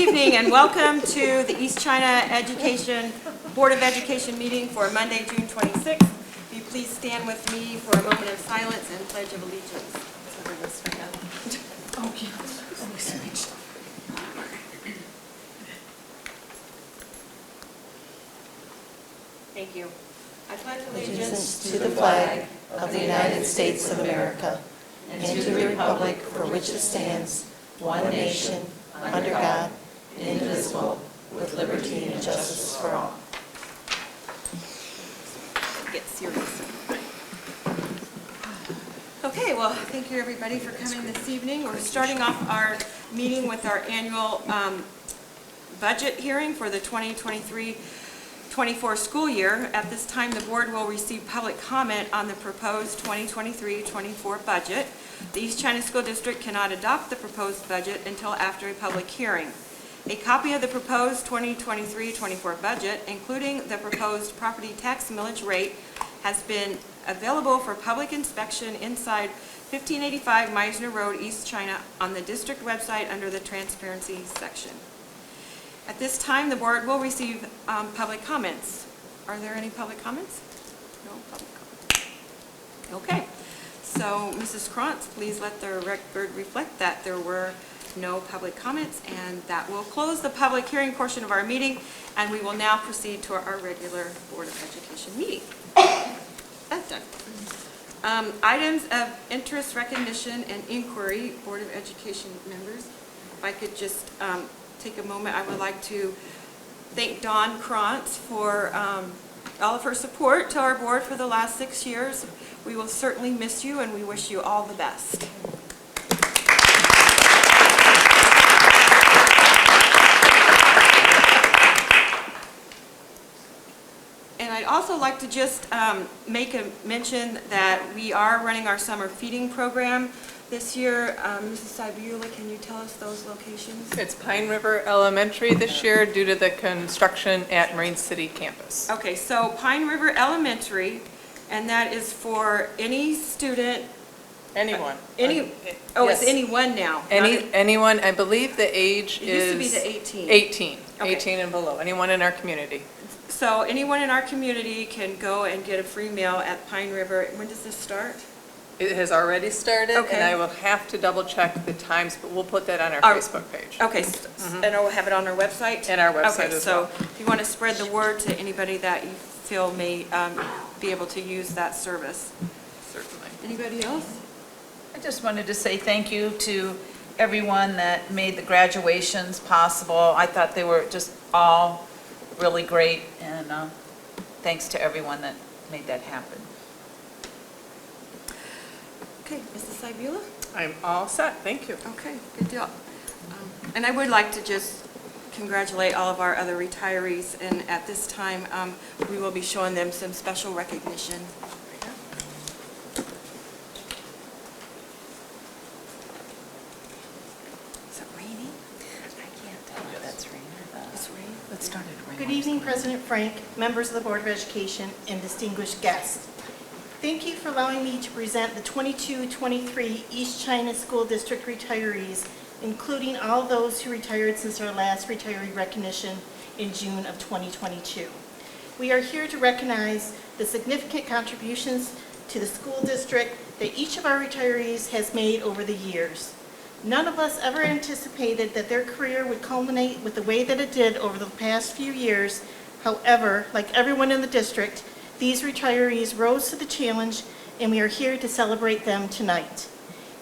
evening and welcome to the East China Board of Education meeting for Monday, June 26th. Will you please stand with me for a moment of silence and pledge of allegiance? Thank you. I pledge Allegiance to the flag of the United States of America and to the republic for which it stands, one nation, under God, indivisible, with liberty and justice for all. Get serious. Okay, well, thank you everybody for coming this evening. We're starting off our meeting with our annual budget hearing for the 2023-24 school year. At this time, the board will receive public comment on the proposed 2023-24 budget. The East China School District cannot adopt the proposed budget until after a public hearing. A copy of the proposed 2023-24 budget, including the proposed property tax millage rate, has been available for public inspection inside 1585 Meisner Road, East China, on the district website under the Transparency section. At this time, the board will receive public comments. Are there any public comments? No public comments. Okay. So, Mrs. Krantz, please let the record reflect that there were no public comments, and that will close the public hearing portion of our meeting, and we will now proceed to our regular Board of Education meeting. That's done. Items of interest, recognition, and inquiry, Board of Education members. If I could just take a moment, I would like to thank Dawn Krantz for all of her support to our board for the last 6 years. We will certainly miss you, and we wish you all the best. And I'd also like to just make a mention that we are running our summer feeding program this year. Mrs. Saibula, can you tell us those locations? It's Pine River Elementary this year due to the construction at Marine City campus. Okay, so Pine River Elementary, and that is for any student. Anyone. It's Yes. anyone now. Anyone, I believe the age It is... used to be the 18. 18. Okay. 18 and below, anyone in our community. So anyone in our community can go and get a free meal at Pine River. When does this start? It has already started, Okay. and I will have to double check the times, but we'll put that on our Our- Facebook page. Okay, and we'll have it on our website? And our website Okay, as so well. if you want to spread the word to anybody that you feel may be able to use that service. Certainly. Anybody else? I just wanted to say thank you to everyone that made the graduations possible. I thought they were just all really great, and thanks to everyone that made that happen. Okay, Mrs. Saibula? I'm all set, thank you. Okay, good deal. And I would like to just congratulate all of our other retirees, and at this time, we will be showing them some special recognition. Is it raining? I can't tell if that's rain or It's raining. It started raining. Good evening, President Frank, members of the Board of Education, and distinguished guests. Thank you for allowing me to present the 22-23 East China School District retirees, including all those who retired since our last retiree recognition in June of 2022. We are here to recognize the significant contributions to the school district that each of our retirees has made over the years. None of us ever anticipated that their career would culminate with the way that it did over the past few years. However, like everyone in the district, these retirees rose to the challenge, and we are here to celebrate them tonight.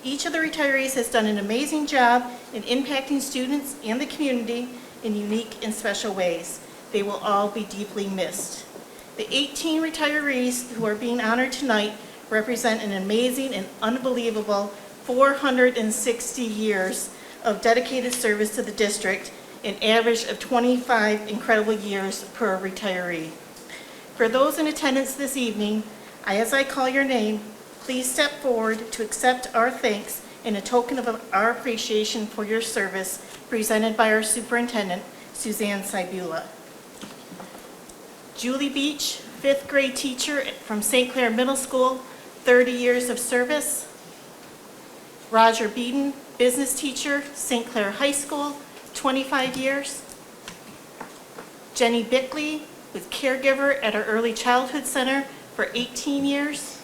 Each of the retirees has done an amazing job in impacting students and the community in unique and special ways. They will all be deeply missed. The 18 retirees who are being honored tonight represent an amazing and unbelievable 460 years of dedicated service to the district, an average of 25 incredible years per retiree. For those in attendance this evening, as I call your name, please step forward to accept our thanks in a token of our appreciation for your service, presented by our superintendent, Suzanne Saibula. Julie Beach, 5th grade teacher from St. Clair Middle School, 30 years of service. Roger Beeden, business teacher, St. Clair High School, 25 years. Jenny Bickley was caregiver at our Early Childhood Center for 18 years.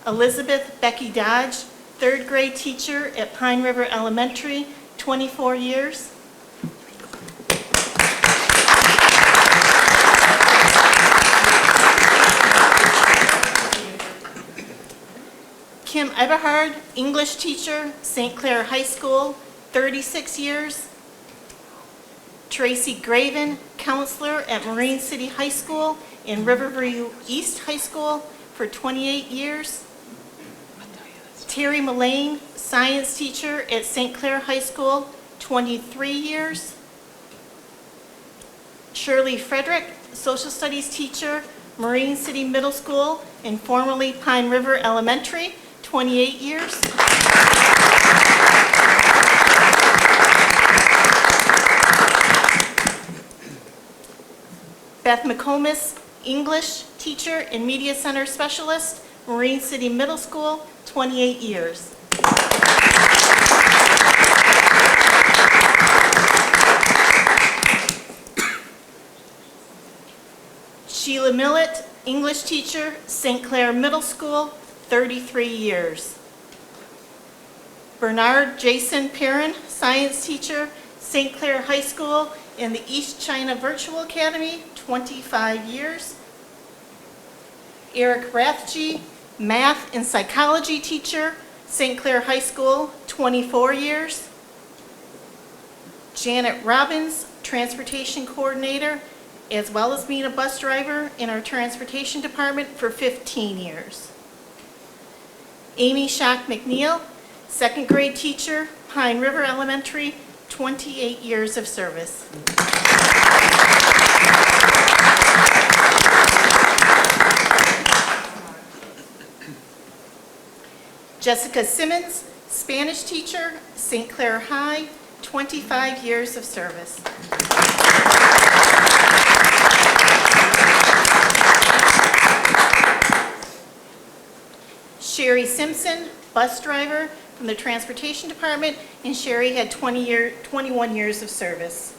Elizabeth Becky Dodge, third grade teacher at Pine River Elementary, 24 years. Kim Eberhard, English teacher, St. Clair High School, 36 years. Tracy Graven, counselor at Marine City High School and Riverview East High School for 28 years. Terry Mullane, science teacher at St. Clair High School, 23 years. Shirley Frederick, social studies teacher, Marine City Middle School and formerly Pine River Elementary, 28 years. Beth McComas, English teacher and media center specialist, Marine City Middle School, 28 years. Sheila Millett, English teacher, St. Clair Middle School, 33 years. Bernard Jason Perrin, science teacher, St. Clair High School and the East China Virtual Academy, 25 years. Eric Rathje, math and psychology teacher, St. Clair High School, 24 years. Janet Robbins, transportation coordinator, as well as being a bus driver in our transportation department for 15 years. Amy Schock McNeil, second grade teacher, Pine River Elementary, 28 years of service. Jessica Simmons, Spanish teacher, St. Clair High, 25 years of service. Sherry Simpson, bus driver from the transportation department, and Sherry had 21 years of service.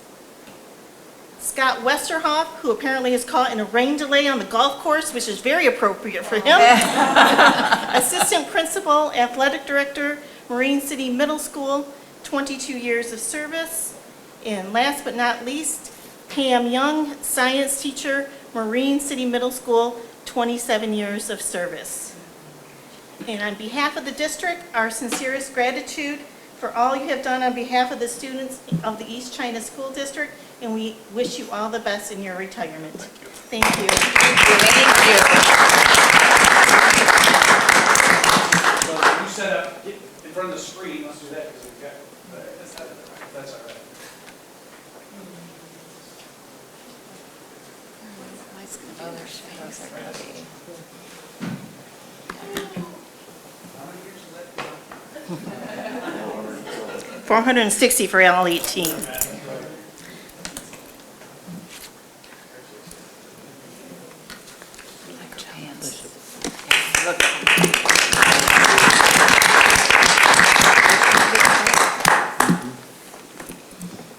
Scott Westerhoff, who apparently is caught in a rain delay on the golf course, which is very appropriate for him. Assistant principal, athletic director, Marine City Middle School, 22 years of service. And last but not least, Pam Young, science teacher, Marine City Middle School, 27 years of service. And on behalf of the district, our sincerest gratitude for all you have done on behalf of the students of the East China School District, and we wish you all the best in your retirement. Thank you. Thank you. So you set up in front of the screen, let's do that because we've got, that's all right. Oh, their shadows are going to be. How many years is that? 460 for L18.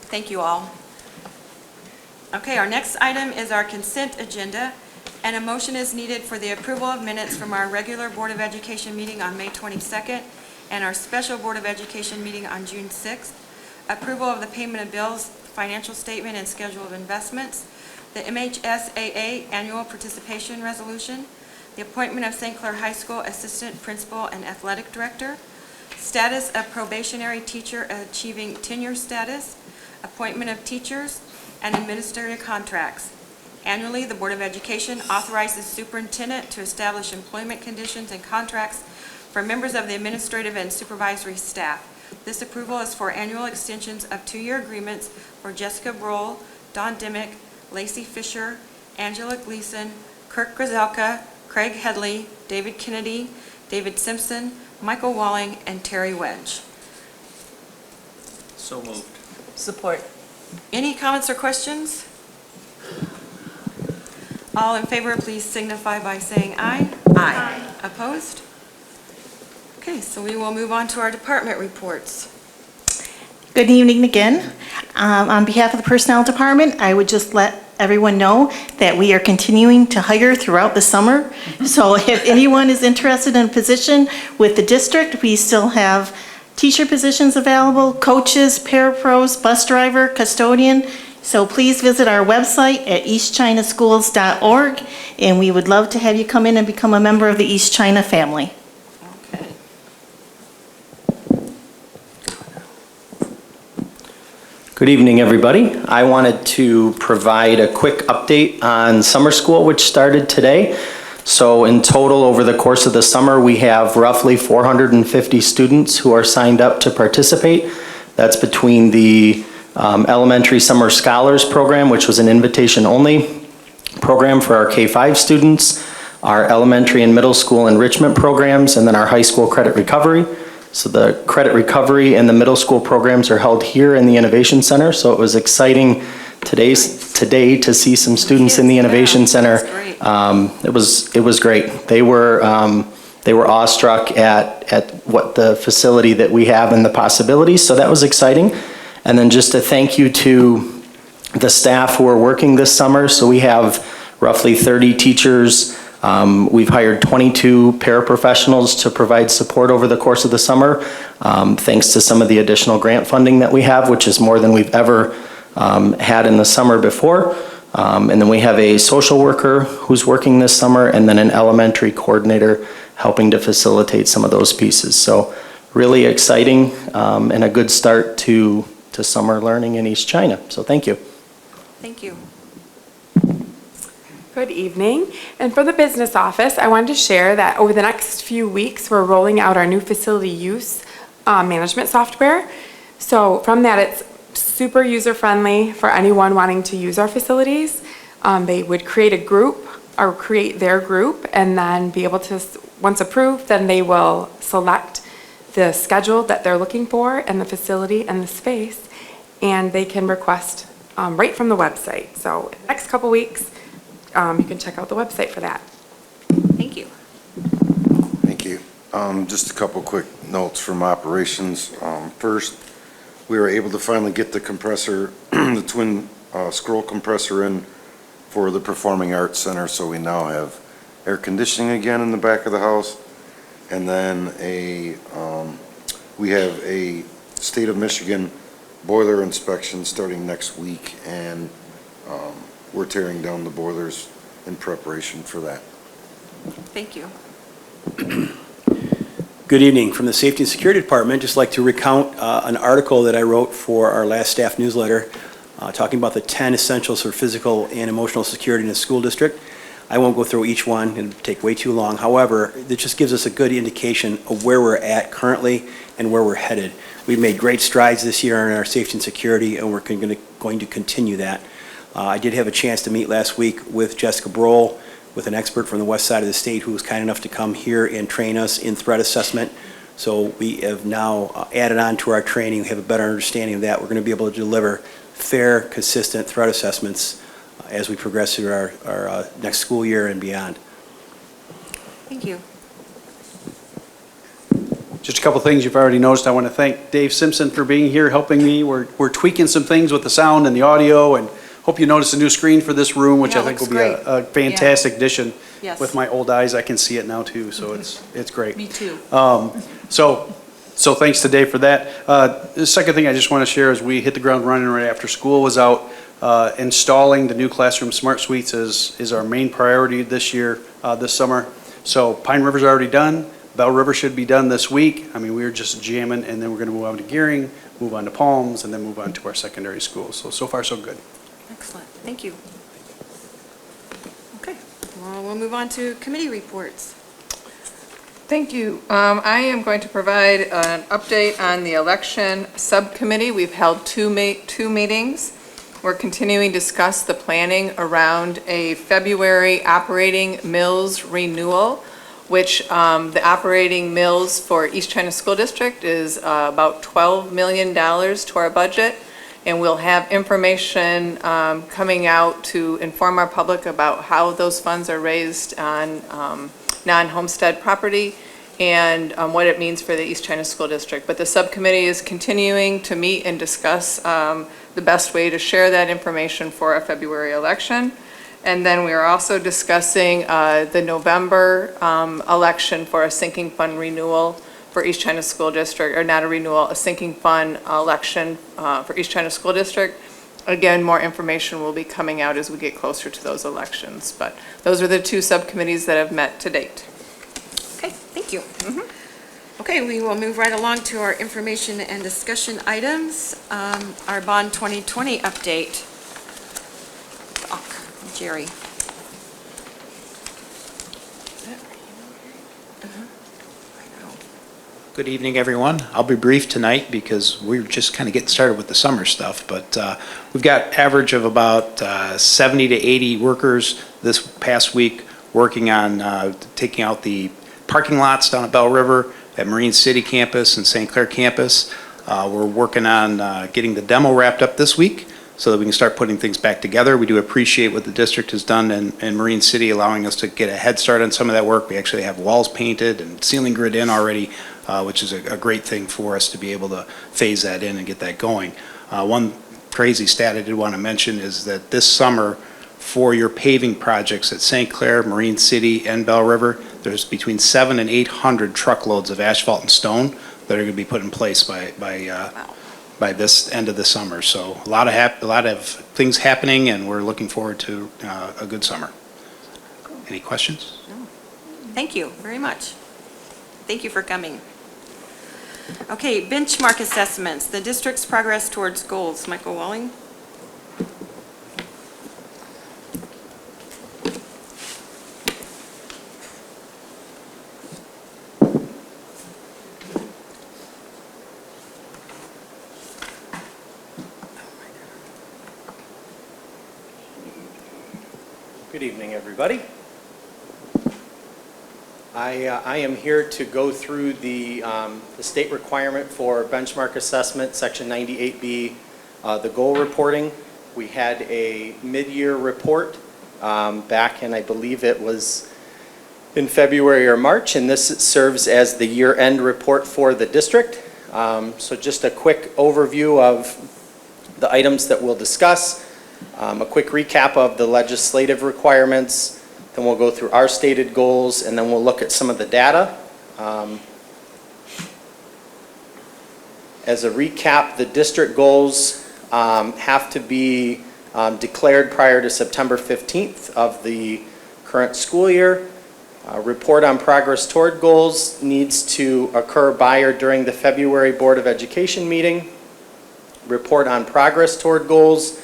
Thank you all. Okay, our next item is our consent agenda, and a motion is needed for the approval of minutes from our regular Board of Education meeting on May 22nd and our special Board of Education meeting on June 6th, approval of the payment of bills, financial statement, and schedule of investments, the MHSAA annual participation resolution, the appointment of St. Clair High School assistant principal and athletic director, status of probationary teacher achieving tenure status, appointment of teachers, and administrative contracts. Annually, the Board of Education authorizes superintendent to establish employment conditions and contracts for members of the administrative and supervisory staff. This approval is for annual extensions of 2-year agreements for Jessica Brohl, Don Dimick, Lacey Fisher, Angela Gleason, Kirk Grzelka, Craig Headley, David Kennedy, David Simpson, Michael Walling, and Terry Wedge. So moved. Support. Any comments or questions? All in favor, please signify by saying aye. Aye. Opposed? Okay, so we will move on to our department reports. Good evening again. On behalf of the Personnel Department, I would just let everyone know that we are continuing to hire throughout the summer. So if anyone is interested in a position with the district, we still have teacher positions available, coaches, parapros, bus driver, custodian. So please visit our website at eastchinaschools.org, and we would love to have you come in and become a member of the East China family. Okay. Good evening, everybody. I wanted to provide a quick update on summer school, which started today. So in total, over the course of the summer, we have roughly 450 students who are signed up to participate. That's between the Elementary Summer Scholars Program, which was an invitation-only program for our K-5 students, our elementary and middle school enrichment programs, and then our high school credit recovery. So the credit recovery and the middle school programs are held here in the Innovation Center. So it was exciting today to see some students in the Innovation Center. It was great. They were awestruck at what the facility that we have and the possibilities. So that was exciting. And then just a thank you to the staff who are working this summer. So we have roughly 30 teachers. We've hired 22 paraprofessionals to provide support over the course of the summer, thanks to some of the additional grant funding that we have, which is more than we've ever had in the summer before. And then we have a social worker who's working this summer, and then an elementary coordinator helping to facilitate some of those pieces. So really exciting and a good start to summer learning in East China. So thank you. Thank you. Good evening. And for the business office, I wanted to share that over the next few weeks, we're rolling out our new facility use management software. So from that, it's super user-friendly for anyone wanting to use our facilities. They would create a group or create their group, and then be able to, once approved, then they will select the schedule that they're looking for and the facility and the space, and they can request right from the website. So in the next couple weeks, you can check out the website for that. Thank you. Thank you. Just a couple quick notes from operations. First, we were able to finally get the compressor, the twin scroll compressor in for the Performing Arts Center, so we now have air conditioning again in the back of the house. And then we have a State of Michigan boiler inspection starting next week, and we're tearing down the boilers in preparation for that. Thank you. Good evening. From the Safety and Security Department, just like to recount an article that I wrote for our last staff newsletter talking about the 10 essentials for physical and emotional security in a school district. I won't go through each one, it'll take way too long. However, it just gives us a good indication of where we're at currently and where we're headed. We've made great strides this year in our safety and security, and we're going to continue that. I did have a chance to meet last week with Jessica Brohl, with an expert from the west side of the state who was kind enough to come here and train us in threat assessment. So we have now added on to our training. We have a better understanding of that. We're going to be able to deliver fair, consistent threat assessments as we progress through our next school year and beyond. Thank you. Just a couple things you've already noticed. I want to thank Dave Simpson for being here, helping me. We're tweaking some things with the sound and the audio, and hope you notice a new screen for this room, which Yeah, I think will looks be a fantastic addition. Yes. With my old eyes, I can see it now too, so it's great. Me too. So thanks to Dave for that. The second thing I just want to share is we hit the ground running right after school was out. Installing the new classroom smart suites is our main priority this year, this summer. So Pine River's already done. Bell River should be done this week. I mean, we're just jamming, and then we're going to move on to Gearing, move on to Palms, and then move on to our secondary schools. So far, so good. Excellent. Thank you. Okay. Well, we'll move on to committee reports. Thank you. I am going to provide an update on the election subcommittee. We've held two meetings. We're continuing to discuss the planning around a February operating mills renewal, which the operating mills for East China School District is about $12 million to our budget. And we'll have information coming out to inform our public about how those funds are raised on non-homestead property. and what it means for the East China School District. But the subcommittee is continuing to meet and discuss the best way to share that information for a February election. And then we are also discussing the November election for a sinking fund renewal for East China School District, or not a renewal, a sinking fund election for East China School District. Again, more information will be coming out as we get closer to those elections. But those are the two subcommittees that have met to date. Okay, thank you. Okay, we will move right along to our information and discussion items. Our Bond 2020 update. Jerry. Good evening, everyone. I'll be brief tonight because we're just kind of getting started with the summer stuff, but we've got average of about 70 to 80 workers this past week working on taking out the parking lots down at Bell River, at Marine City campus and St. Clair campus. We're working on getting the demo wrapped up this week so that we can start putting things back together. We do appreciate what the district has done in Marine City, allowing us to get a head start on some of that work. We actually have walls painted and ceiling grid in already, which is a great thing for us to be able to phase that in and get that going. One crazy stat I did want to mention is that this summer, for your paving projects at St. Clair, Marine City, and Bell River, there's between 700 and 800 truckloads of asphalt and stone that are going to be put in place by this end of the summer. So a lot of things happening, and we're looking forward to a good summer. Any questions? Thank you very much. Thank you for coming. Okay, benchmark assessments, the district's progress towards goals. Michael Walling? Good evening, everybody. I am here to go through the state requirement for benchmark assessment, Section 98B, the goal reporting. We had a mid-year report back in, I believe it was in February or March, and this serves as the year-end report for the district. So just a quick overview of the items that we'll discuss. A quick recap of the legislative requirements, then we'll go through our stated goals, and then we'll look at some of the data. As a recap, the district goals have to be declared prior to September 15th of the current school year. Report on progress toward goals needs to occur by or during the February Board of Education meeting. Report on progress toward goals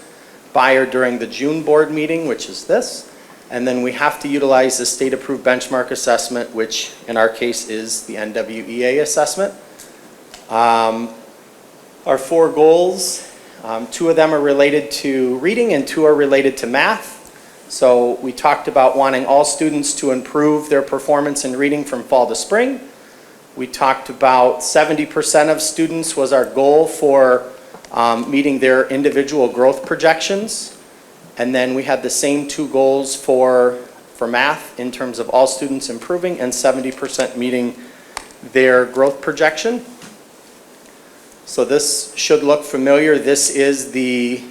by or during the June board meeting, which is this. And then we have to utilize the state-approved benchmark assessment, which in our case is the NWEA assessment. Our four goals, two of them are related to reading and two are related to math. So we talked about wanting all students to improve their performance in reading from fall to spring. We talked about 70% of students was our goal for meeting their individual growth projections. And then we had the same two goals for math in terms of all students improving and 70% meeting their growth projection. So this should look familiar. This is the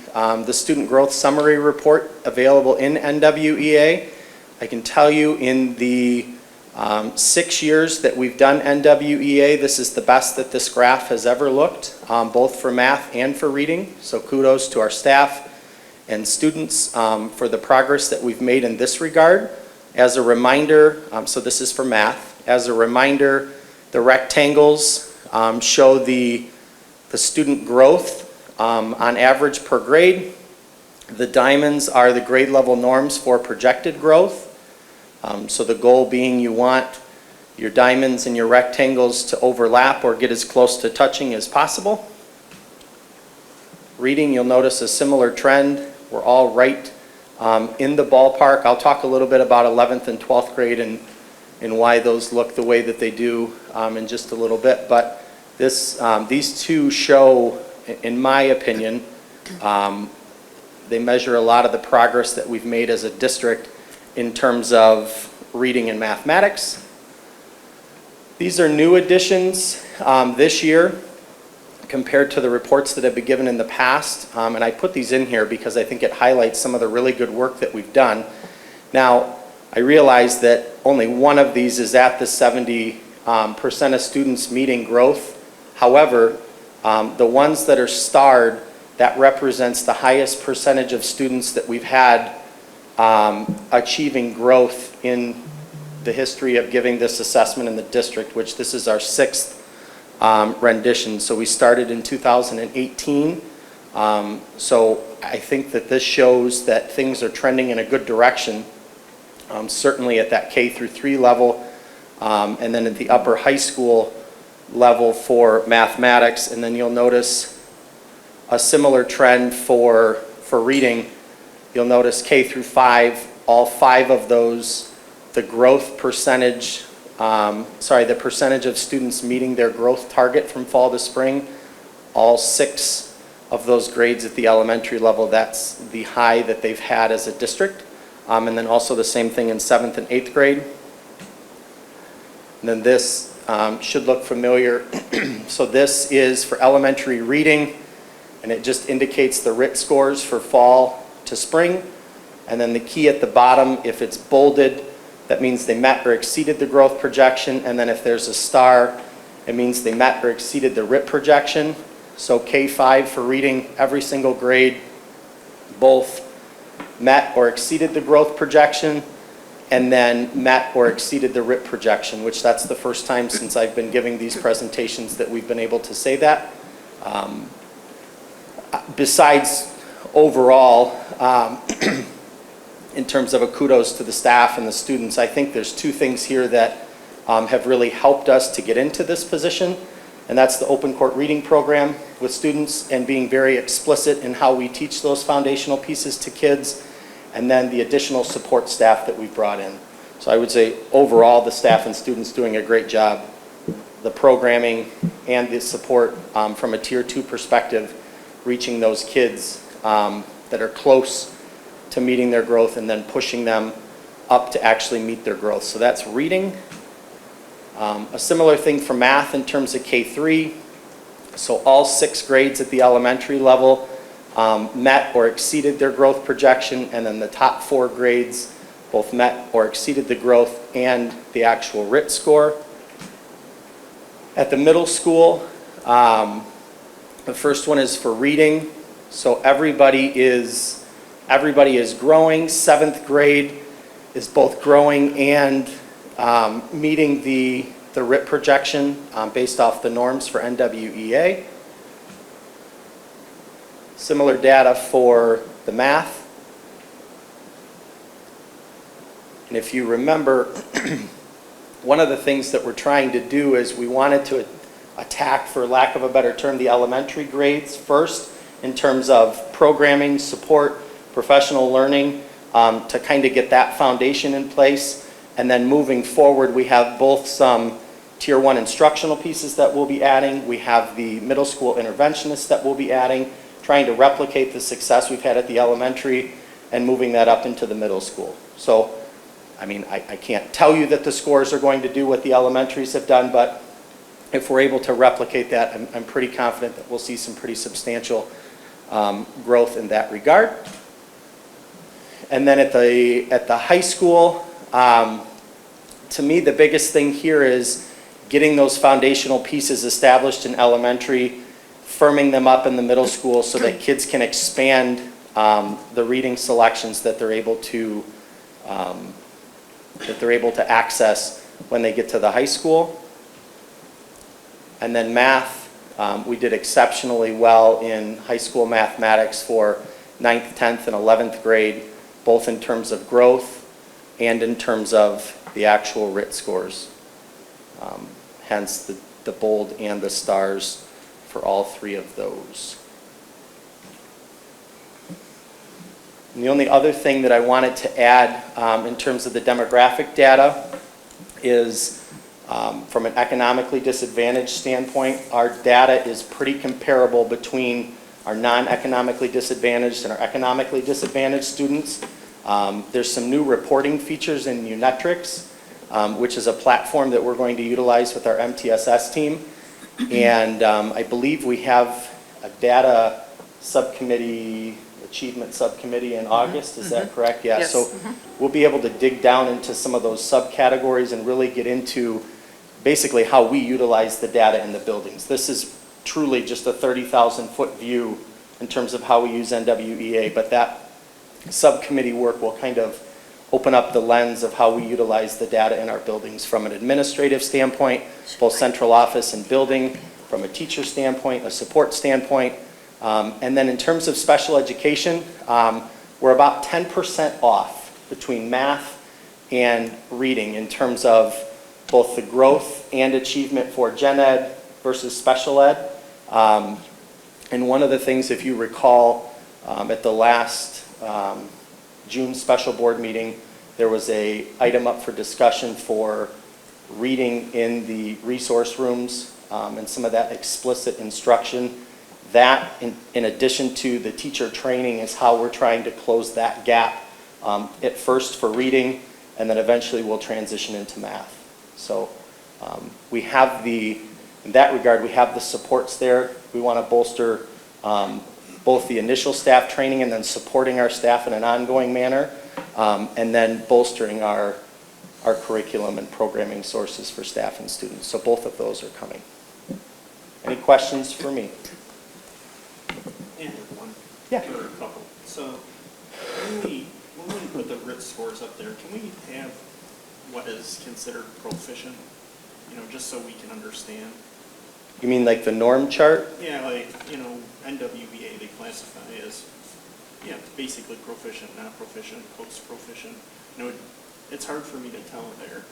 student growth summary report available in NWEA. I can tell you in the 6 years that we've done NWEA, this is the best that this graph has ever looked, both for math and for reading. So kudos to our staff and students for the progress that we've made in this regard. As a reminder, so this is for math. As a reminder, the rectangles show the student growth on average per grade. The diamonds are the grade level norms for projected growth. So the goal being you want your diamonds and your rectangles to overlap or get as close to touching as possible. Reading, you'll notice a similar trend. We're all right in the ballpark. I'll talk a little bit about 11th and 12th grade and why those look the way that they do in just a little bit. But these two show, in my opinion, they measure a lot of the progress that we've made as a district in terms of reading and mathematics. These are new additions this year compared to the reports that have been given in the past. And I put these in here because I think it highlights some of the really good work that we've done. Now, I realize that only one of these is at the 70% of students meeting growth. However, the ones that are starred, that represents the highest percentage of students that we've had achieving growth in the history of giving this assessment in the district, which this is our 6th rendition. So we started in 2018. So I think that this shows that things are trending in a good direction, certainly at that K through 3 level, and then at the upper high school level for mathematics. And then you'll notice a similar trend for reading. You'll notice K through 5, all 5 of those, the growth percentage, the percentage of students meeting their growth target from fall to spring, all 6 of those grades at the elementary level, that's the high that they've had as a district. And then also the same thing in 7th and 8th grade. And then this should look familiar. So this is for elementary reading, and it just indicates the RIT scores for fall to spring. And then the key at the bottom, if it's bolded, that means they met or exceeded the growth projection. And then if there's a star, it means they met or exceeded the RIT projection. So K5 for reading, every single grade, both met or exceeded the growth projection, and then met or exceeded the RIT projection, which that's the first time since I've been giving these presentations that we've been able to say that. Besides overall, in terms of a kudos to the staff and the students, I think there's 2 things here that have really helped us to get into this position, and that's the open court reading program with students and being very explicit in how we teach those foundational pieces to kids, and then the additional support staff that we've brought in. So I would say overall the staff and students doing a great job. The programming and the support from a tier 2 perspective, reaching those kids that are close to meeting their growth and then pushing them up to actually meet their growth. So that's reading. A similar thing for math in terms of K3. So all 6 grades at the elementary level met or exceeded their growth projection, and then the top 4 grades both met or exceeded the growth and the actual RIT score. At the middle school, the first one is for reading. So everybody is growing. 7th grade is both growing and meeting the RIT projection based off the norms for NWEA. Similar data for the math. And if you remember, one of the things that we're trying to do is we wanted to attack, for lack of a better term, the elementary grades first in terms of programming, support, professional learning, to kind of get that foundation in place. And then moving forward, we have both some Tier 1 instructional pieces that we'll be adding. We have the middle school interventionists that we'll be adding, trying to replicate the success we've had at the elementary and moving that up into the middle school. So, I mean, I can't tell you that the scores are going to do what the elementaries have done, but if we're able to replicate that, I'm pretty confident that we'll see some pretty substantial growth in that regard. And then at the high school, to me, the biggest thing here is getting those foundational pieces established in elementary, firming them up in the middle school so that kids can expand the reading selections that they're able to access when they get to the high school. And then math, we did exceptionally well in high school mathematics for 9th, 10th, and 11th grade, both in terms of growth and in terms of the actual RIT scores. Hence the bold and the stars for all 3 of those. And the only other thing that I wanted to add in terms of the demographic data is from an economically disadvantaged standpoint, our data is pretty comparable between our non-economically disadvantaged and our economically disadvantaged students. There's some new reporting features in Unitrix which is a platform that we're going to utilize with our MTSS team. And I believe we have a data subcommittee, achievement subcommittee in August, is that correct? Yeah. Yes. So we'll be able to dig down into some of those subcategories and really get into basically how we utilize the data in the buildings. This is truly just a 30,000-foot view in terms of how we use NWEA, but that subcommittee work will kind of open up the lens of how we utilize the data in our buildings from an administrative standpoint, both central office and building, from a teacher standpoint, a support standpoint. And then in terms of special education, we're about 10% off between math and reading in terms of both the growth and achievement for gen ed versus special ed. And one of the things, if you recall, at the last June special board meeting, there was an item up for discussion for reading in the resource rooms and some of that explicit instruction. That, in addition to the teacher training, is how we're trying to close that gap at first for reading, and then eventually we'll transition into math. So we have in that regard, we have the supports there. We want to bolster both the initial staff training and then supporting our staff in an ongoing manner, and then bolstering our curriculum and programming sources for staff and students. So both of those are coming. Any questions for me? And one. Yeah. Or a couple. So when we put the RIT scores up there, can we have what is considered proficient? You know, just so we can understand. You mean like the norm chart? Yeah, like, you know, NWEA, they classify as, yeah, basically proficient, not proficient, post-proficient. You know, it's hard for me to tell there,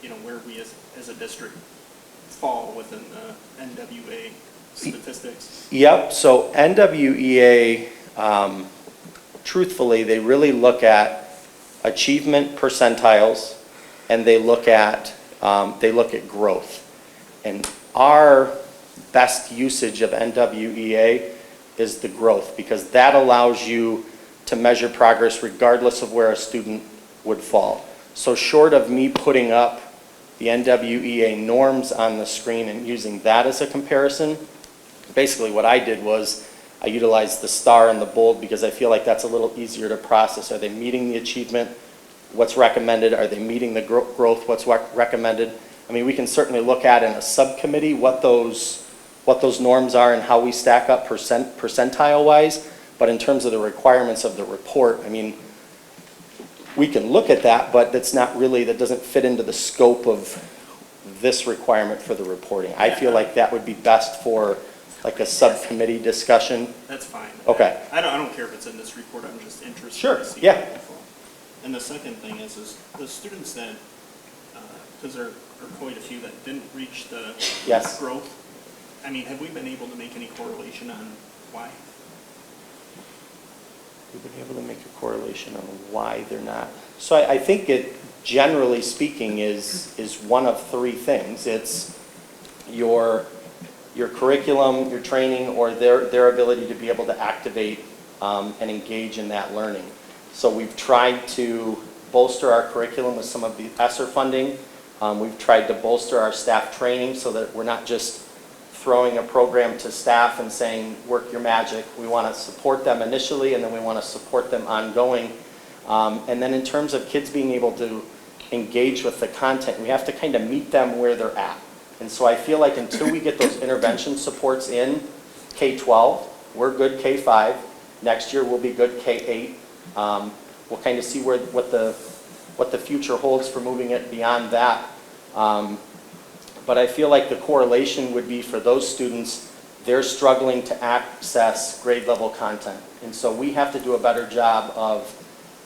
you know, where we as a district fall within the NWEA statistics. Yep, so NWEA, truthfully, they really look at achievement percentiles, and they look at growth. And our best usage of NWEA is the growth, because that allows you to measure progress regardless of where a student would fall. So short of me putting up the NWEA norms on the screen and using that as a comparison, basically what I did was I utilized the star and the bold because I feel like that's a little easier to process. Are they meeting the achievement? What's recommended? Are they meeting the growth? What's recommended? I mean, we can certainly look at in a subcommittee what those norms are and how we stack up percentile-wise, but in terms of the requirements of the report, I mean, we can look at that, but that doesn't fit into the scope of this requirement for the reporting. I feel like that would be best for like a subcommittee discussion. That's fine. Okay. I don't care if it's in this report, I'm just interested Sure, to see yeah. how they fall. And the second thing is the students that, because there are quite a few that didn't reach the Yes. growth, I mean, have we been able to make any correlation on why? We've been able to make a correlation on why they're not. So I think it, generally speaking, is one of three things. It's your curriculum, your training, or their ability to be able to activate and engage in that learning. So we've tried to bolster our curriculum with some of the ESSER funding. We've tried to bolster our staff training so that we're not just throwing a program to staff and saying, work your magic. We want to support them initially, and then we want to support them ongoing. And then in terms of kids being able to engage with the content, we have to kind of meet them where they're at. And so I feel like until we get those intervention supports in K-12, we're good K-5. Next year we'll be good K-8. We'll kind of see what the future holds for moving it beyond that. But I feel like the correlation would be for those students, they're struggling to access grade level content. And so we have to do a better job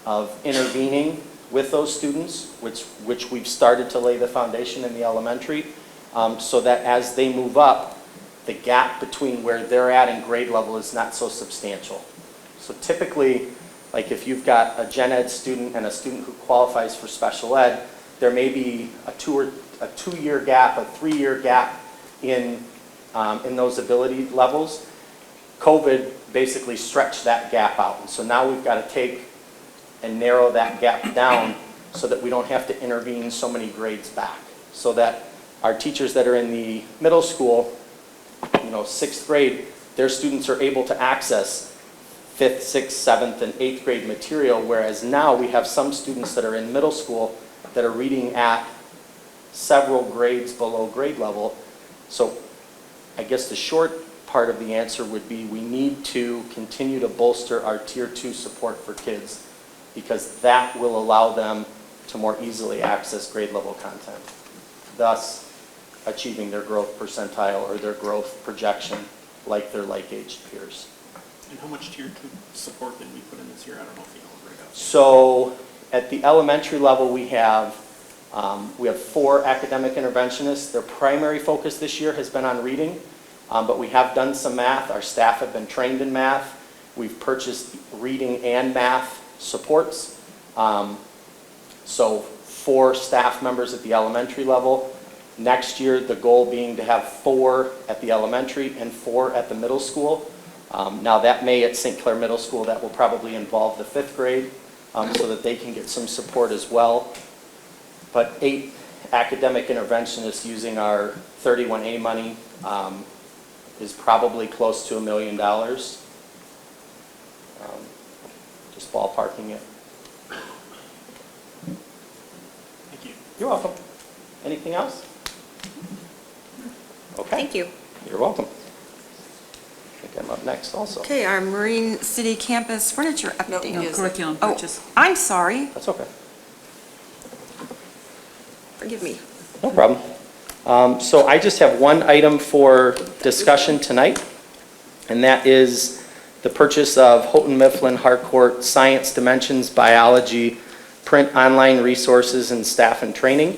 of intervening with those students, which we've started to lay the foundation in the elementary, so that as they move up, the gap between where they're at and grade level is not so substantial. So typically, like if you've got a gen ed student and a student who qualifies for special ed, there may be a 2-year gap, a 3-year gap in those ability levels. COVID basically stretched that gap out. And so now we've got to take and narrow that gap down so that we don't have to intervene so many grades back. So that our teachers that are in the middle school, 6th grade, their students are able to access 5th, 6th, 7th, and 8th grade material, whereas now we have some students that are in middle school that are reading at several grades below grade level. So I guess the short part of the answer would be we need to continue to bolster our Tier 2 support for kids, because that will allow them to more easily access grade level content, thus achieving their growth percentile or their growth projection like their like-aged peers. And how much Tier 2 support did we put in this year? I don't know if you know right off. So at the elementary level, we have 4 academic interventionists. Their primary focus this year has been on reading, but we have done some math. Our staff have been trained in math. We've purchased reading and math supports. So 4 staff members at the elementary level. Next year, the goal being to have 4 at the elementary and 4 at the middle school. Now that may, at St. Clair Middle School, that will probably involve the 5th grade so that they can get some support as well. But 8 academic interventionists using our 31A money is probably close to $1 million. Just ballparking it. Thank you. You're welcome. Anything else? Okay. Thank you. You're welcome. I think I'm up next also. Okay, our Marine City Campus furniture update. No, curriculum Oh, purchase. I'm sorry. That's okay. Forgive me. No problem. So I just have one item for discussion tonight, and that is the purchase of Houghton Mifflin Harcourt Science Dimensions Biology print online resources and staff and training.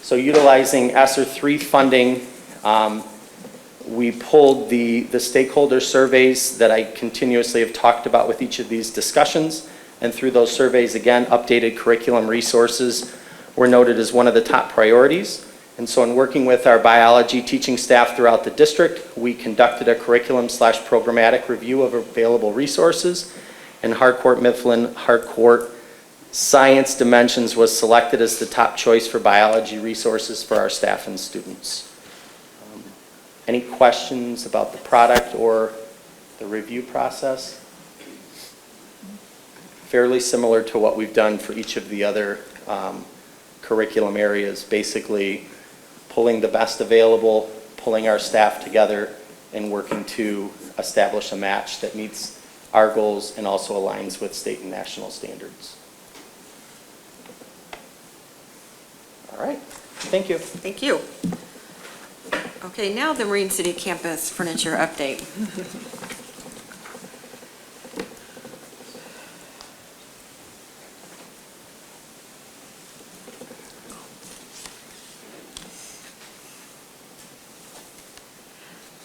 So utilizing ESSER 3 funding, we pulled the stakeholder surveys that I continuously have talked about with each of these discussions, and through those surveys, again, updated curriculum resources were noted as one of the top priorities. And so in working with our biology teaching staff throughout the district, we conducted a curriculum/programmatic review of available resources, and Harcourt Mifflin Harcourt Science Dimensions was selected as the top choice for biology resources for our staff and students. Any questions about the product or the review process? Fairly similar to what we've done for each of the other curriculum areas, basically pulling the best available, pulling our staff together, and working to establish a match that meets our goals and also aligns with state and national standards. All right, thank you. Thank you. Okay, now the Marine City Campus furniture update.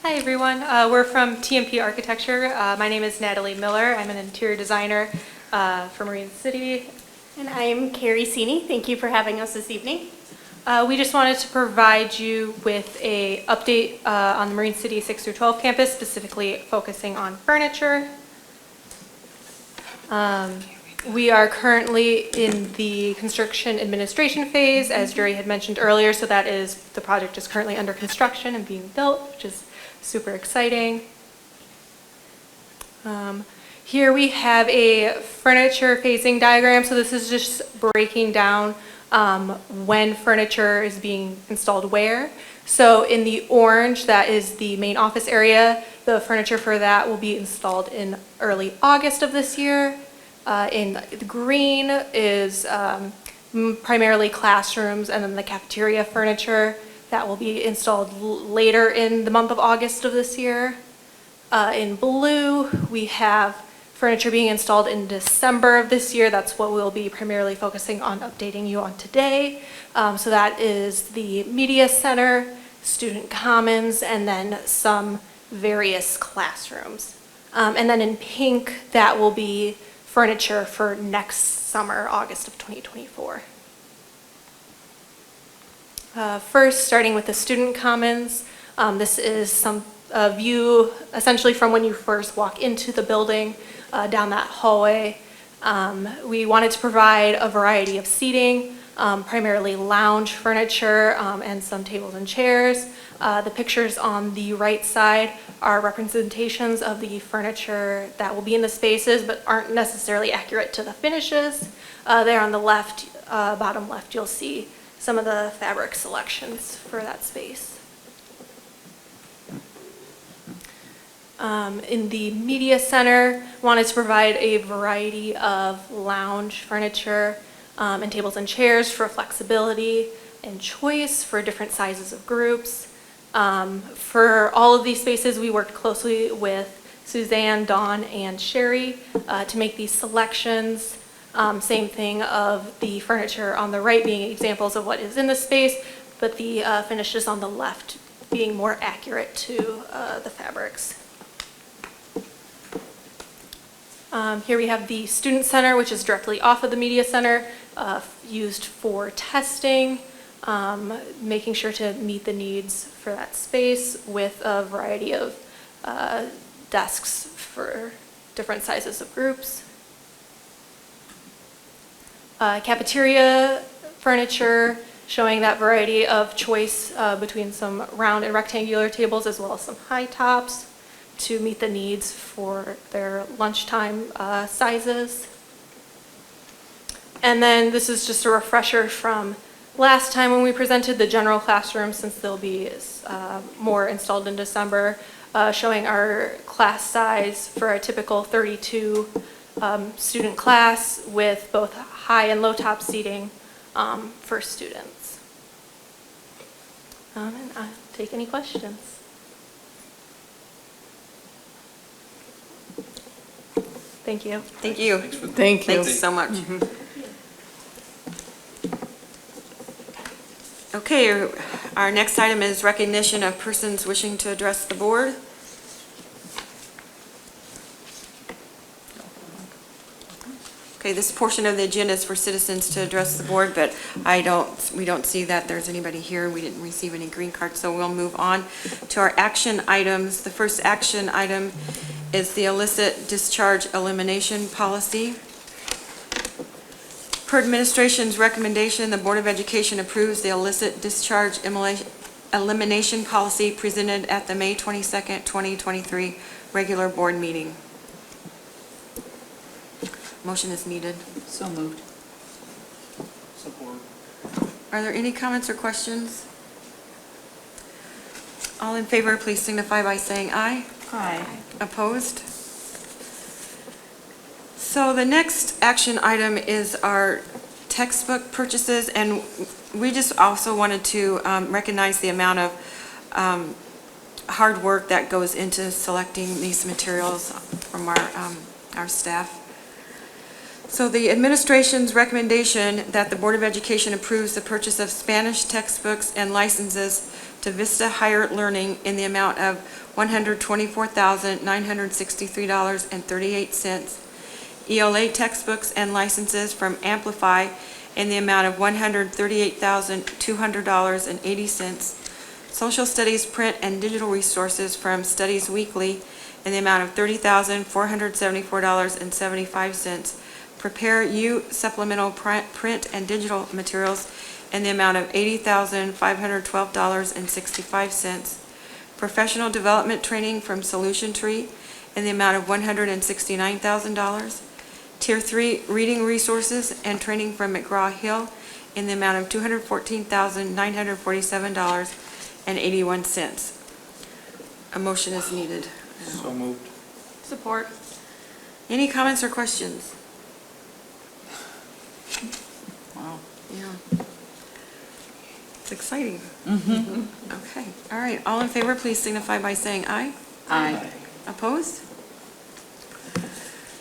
Hi everyone, we're from TMP Architecture. My name is Natalie Miller. I'm an interior designer for Marine City. And I'm Carrie Sini. Thank you for having us this evening. We just wanted to provide you with an update on the Marine City 6 through 12 campus, specifically focusing on furniture. We are currently in the construction administration phase, as Jerry had mentioned earlier, so that is, the project is currently under construction and being built, which is super exciting. Here we have a furniture phasing diagram, so this is just breaking down when furniture is being installed where. So in the orange, that is the main office area. The furniture for that will be installed in early August of this year. In the green is primarily classrooms, and then the cafeteria furniture that will be installed later in the month of August of this year. In blue, we have furniture being installed in December of this year. That's what we'll be primarily focusing on updating you on today. So that is the media center, student commons, and then some various classrooms. And then in pink, that will be furniture for next summer, August of 2024. First, starting with the student commons, this is a view essentially from when you first walk into the building down that hallway. We wanted to provide a variety of seating, primarily lounge furniture, and some tables and chairs. The pictures on the right side are representations of the furniture that will be in the spaces, but aren't necessarily accurate to the finishes. There on the left, bottom left, you'll see some of the fabric selections for that space. In the media center, wanted to provide a variety of lounge furniture and tables and chairs for flexibility and choice for different sizes of groups. For all of these spaces, we worked closely with Suzanne, Dawn, and Sherry to make these selections. Same thing of the furniture on the right being examples of what is in the space, but the finishes on the left being more accurate to the fabrics. Here we have the student center, which is directly off of the media center, used for testing, making sure to meet the needs for that space with a variety of desks for different sizes of groups. Cafeteria furniture, showing that variety of choice between some round and rectangular tables as well as some high tops to meet the needs for their lunchtime sizes. And then this is just a refresher from last time when we presented the general classroom, since there'll be more installed in December, showing our class size for a typical 32 student class with both high and low top seating for students. And I'll take any questions. Thank you. Thank you. Thank you. Thanks so much. Okay, our next item is recognition of persons wishing to address the board. Okay, this portion of the agenda is for citizens to address the board, but we don't see that there's anybody here. We didn't receive any green cards, so we'll move on to our action items. The first action item is the illicit discharge elimination policy. Per administration's recommendation, the Board of Education approves the illicit discharge elimination policy presented at the May 22nd, 2023 regular board meeting. Motion is needed. So moved. Support. Are there any comments or questions? All in favor, please signify by saying aye. Aye. Opposed? So the next action item is our textbook purchases, and we just also wanted to recognize the amount of hard work that goes into selecting these materials from our staff. So the administration's recommendation that the Board of Education approves the purchase of Spanish textbooks and licenses to Vista Higher Learning in the amount of $124,963.38. ELA textbooks and licenses from Amplify in the amount of $138,200.80. Social Studies print and digital resources from Studies Weekly in the amount of $30,474.75. Prepare U supplemental print and digital materials in the amount of $80,512.65. Professional development training from Solution Tree in the amount of $169,000. Tier 3 reading resources and training from McGraw-Hill in the amount of $214,947.81. A motion is needed. So moved. Support. Any comments or questions? Wow. Yeah. It's exciting. Okay, all right. All in favor, please signify by saying aye. Aye. Opposed?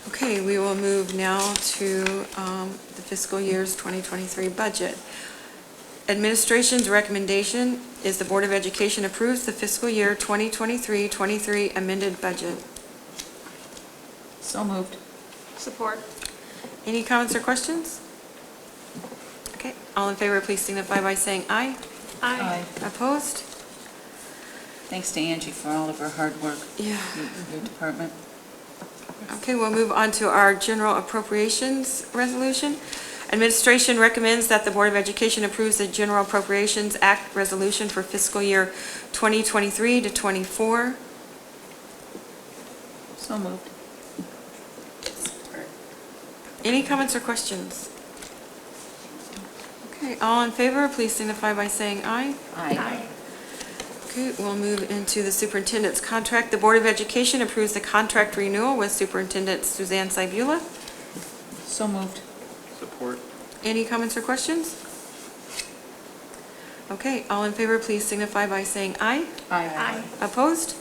Okay, we will move now to the fiscal year's 2023 budget. Administration's recommendation is the Board of Education approves the fiscal year 2023 amended budget. So moved. Support. Any comments or questions? Okay, all in favor, please signify by saying aye. Aye. Opposed? Thanks to Angie for all of her hard work. Yeah. Your department. Okay, we'll move on to our general appropriations resolution. Administration recommends that the Board of Education approves the General Appropriations Act resolution for fiscal year 2023 to 24. So moved. Any comments or questions? Okay, all in favor, please signify by saying aye. Aye. Okay, we'll move into the superintendent's contract. The Board of Education approves the contract renewal with Superintendent Suzanne Cybula. So moved. Support. Any comments or questions? Okay, all in favor, please signify by saying aye. Aye. Opposed?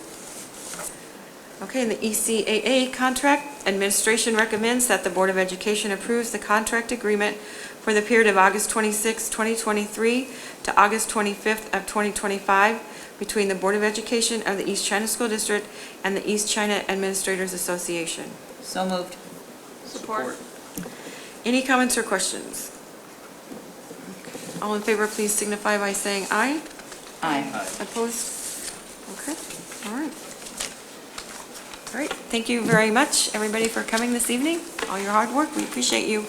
Okay, in the ECAA contract, administration recommends that the Board of Education approves the contract agreement for the period of August 26, 2023 to August 25th of 2025 between the Board of Education of the East China School District and the East China Administrators Association. So moved. Support. Any comments or questions? All in favor, please signify by saying aye. Aye. Opposed? Okay, all right. All right, thank you very much, everybody, for coming this evening, all your hard work, we appreciate you.